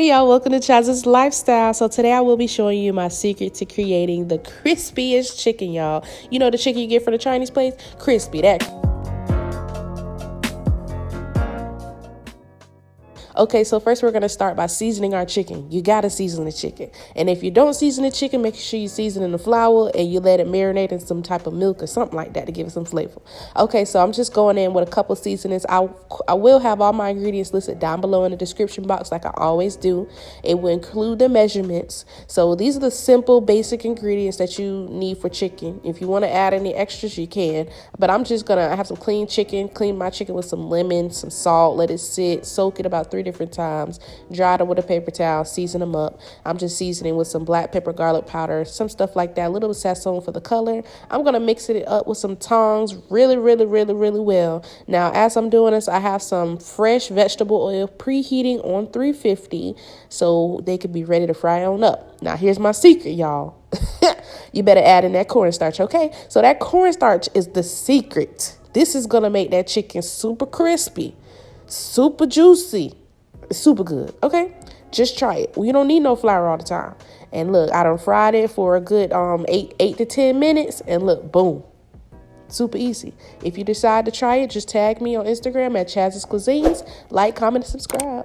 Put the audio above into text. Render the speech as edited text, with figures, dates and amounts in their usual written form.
Hey y'all, welcome to Chaz's Lifestyle. So today I will be showing you my secret to creating the crispiest chicken, y'all. You know the chicken you get from the Chinese place? Crispy, that. Okay, so first we're going to start by seasoning our chicken. You got to season the chicken. And if you don't season the chicken, make sure you season in the flour and you let it marinate in some type of milk or something like that to give it some flavor. Okay, so I'm just going in with a couple seasonings. I will have all my ingredients listed down below in the description box like I always do. It will include the measurements. So these are the simple, basic ingredients that you need for chicken. If you want to add any extras, you can. But I'm just going to have some clean chicken, clean my chicken with some lemon, some salt, let it sit, soak it about 3 different times, dry them with a paper towel, season them up. I'm just seasoning with some black pepper, garlic powder, some stuff like that, a little Sazon for the color. I'm going to mix it up with some tongs really well. Now, as I'm doing this, I have some fresh vegetable oil preheating on 350 so they could be ready to fry on up. Now, here's my secret, y'all. You better add in that cornstarch, okay? So that cornstarch is the secret. This is going to make that chicken super crispy, super juicy, super good, okay? Just try it. You don't need no flour all the time. And look, I done fried it for a good 8 to 10 minutes, and look, boom. Super easy. If you decide to try it, just tag me on Instagram at Chaz's Cuisines. Like, comment, and subscribe.